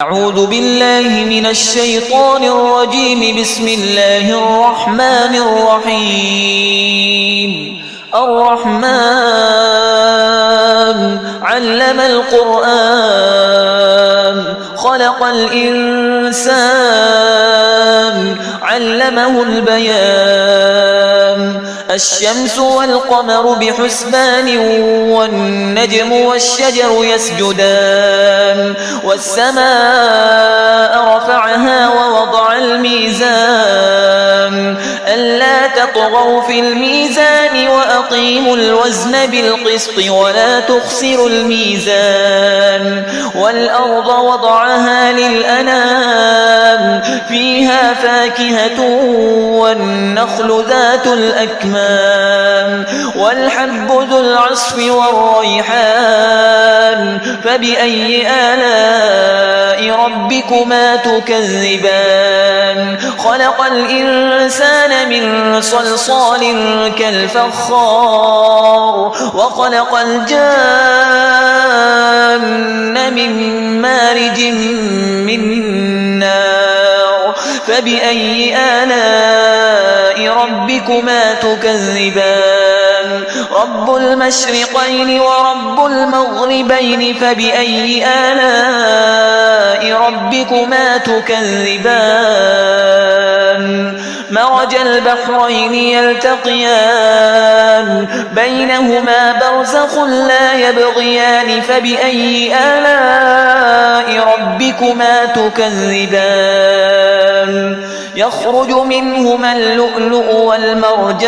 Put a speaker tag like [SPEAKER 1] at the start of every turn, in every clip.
[SPEAKER 1] أعوذ بالله من الشيطان الرجيم. بسم الله الرحمن الرحيم. الرحمن علم القرآن خلق الإنسان علمه البيان. الشمس والقمر بحسبان والنجم والشجر يسجدان. والسماء رفعها ووضع الميزان ألا تطغوا في الميزان وأقيموا الوزن بالقسط ولا تخسروا الميزان. والأرض وضعها للأنام فيها فاكهة والنخل ذات الأكمام والحب ذو العصف والريحان. فبأي آلاء ربكما تكذبان؟ خلق الإنسان من صلصال كالفخار وخلق الجان من مارج من نار. فبأي آلاء ربكما تكذبان؟ رب المشرقين ورب المغربين. فبأي آلاء ربكما تكذبان؟ مرج البحرين يلتقيان بينهما برزخ لا يبغيان. فبأي آلاء ربكما تكذبان؟ يخرج منهما اللؤلؤ والمرجان.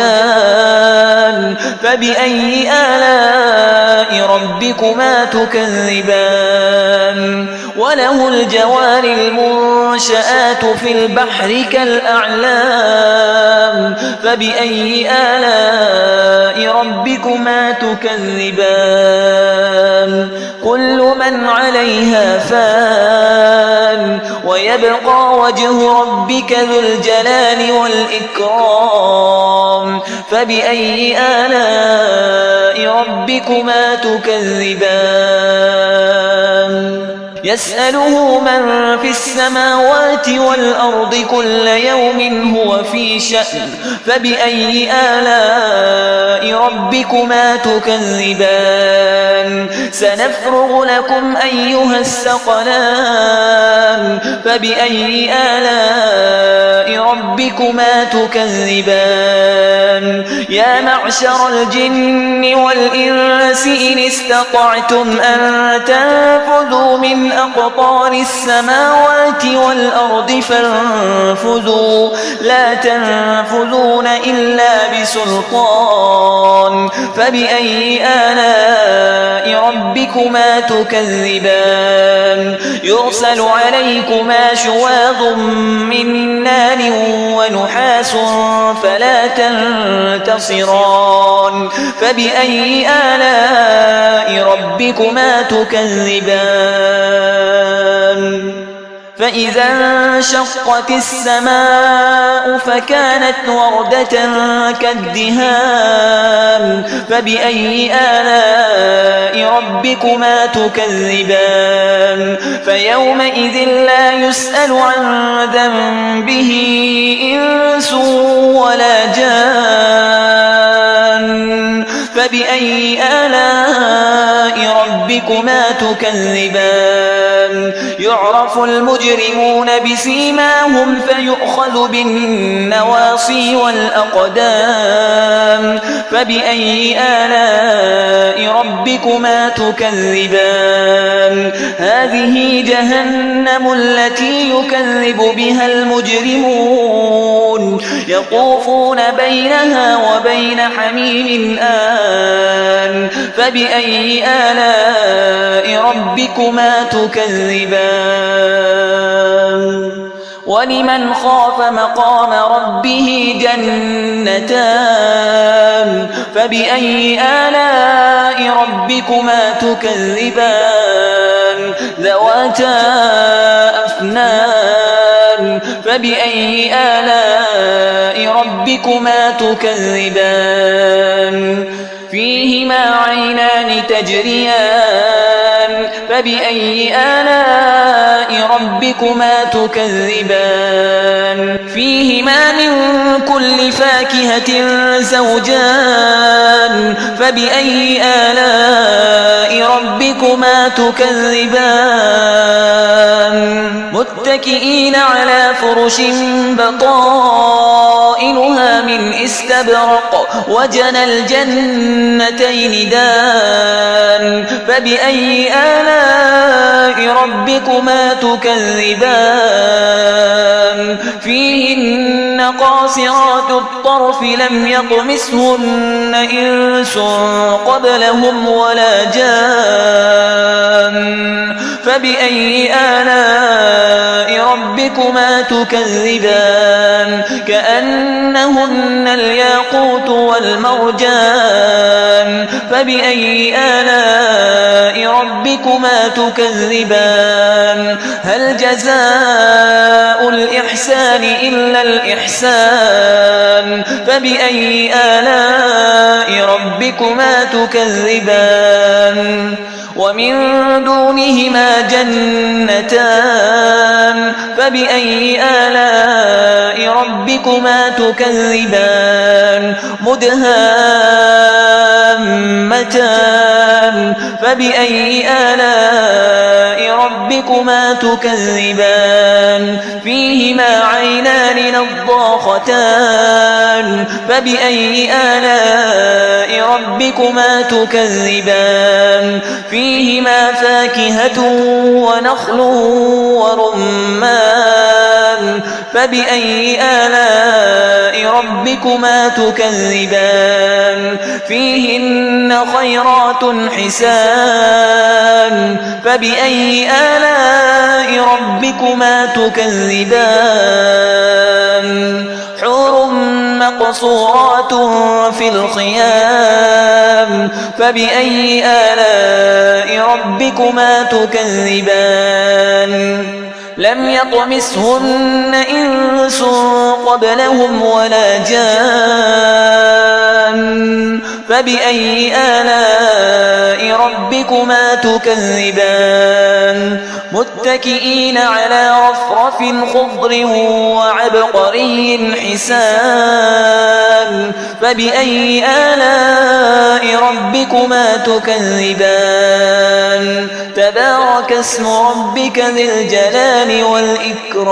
[SPEAKER 1] فبأي آلاء ربكما تكذبان؟ وله الجوار المنشآت في البحر كالأعلام. فبأي آلاء ربكما تكذبان؟ كل من عليها فان ويبقى وجه ربك ذو الجلال والإكرام. فبأي آلاء ربكما تكذبان؟ يسأله من في السماوات والأرض كل يوم هو في شأن. فبأي آلاء ربكما تكذبان؟ سنفرغ لكم أيها الثقلان. فبأي آلاء ربكما تكذبان؟ يا معشر الجن والإنس إن استطعتم أن تنفذوا من أقطار السماوات والأرض فانفذوا لا تنفذون إلا بسلطان. فبأي آلاء ربكما تكذبان؟ يرسل عليكما شواظ من نار ونحاس فلا تنتصران. فبأي آلاء ربكما تكذبان؟ فإذا انشقت السماء فكانت وردة كالدهان. فبأي آلاء ربكما تكذبان؟ فيومئذ لا يسأل عن ذنبه إنس ولا جان. فبأي آلاء ربكما تكذبان؟ يعرف المجرمون بسيماهم فيؤخذ بالنواصي والأقدام. فبأي آلاء ربكما تكذبان؟ هذه جهنم التي يكذب بها المجرمون يطوفون بينها وبين حميم آن. فبأي آلاء ربكما تكذبان؟ ولمن خاف مقام ربه جنتان. فبأي آلاء ربكما تكذبان؟ ذواتا أفنان. فبأي آلاء ربكما تكذبان؟ فيهما عينان تجريان فبأي آلاء ربكما تكذبان فيهما من كل فاكهة زوجان فبأي آلاء ربكما تكذبان متكئين على فرش بطائنها من استبرق وجنى الجنتين دان فبأي آلاء ربكما تكذبان فيهن قاصرات الطرف لم يطمثهن إنس قبلهم ولا جان فبأي آلاء ربكما تكذبان كأنهن الياقوت والمرجان فبأي آلاء ربكما تكذبان هل جزاء الإحسان إلا الإحسان فبأي آلاء ربكما تكذبان ومن دونهما جنتان فبأي آلاء ربكما تكذبان مدهامتان فبأي آلاء ربكما تكذبان فيهما عينان نضاختان فبأي آلاء ربكما تكذبان فيهما فاكهة ونخل ورمان فبأي آلاء ربكما تكذبان فيهن خيرات حسان فبأي آلاء ربكما تكذبان حور مقصورات في الخيام فبأي آلاء ربكما تكذبان لم يطمثهن إنس قبلهم ولا جان فبأي آلاء ربكما تكذبان متكئين على رفرف خضر وعبقري حسان فبأي آلاء ربكما تكذبان تبارك اسم ربك ذي الجلال والإكرام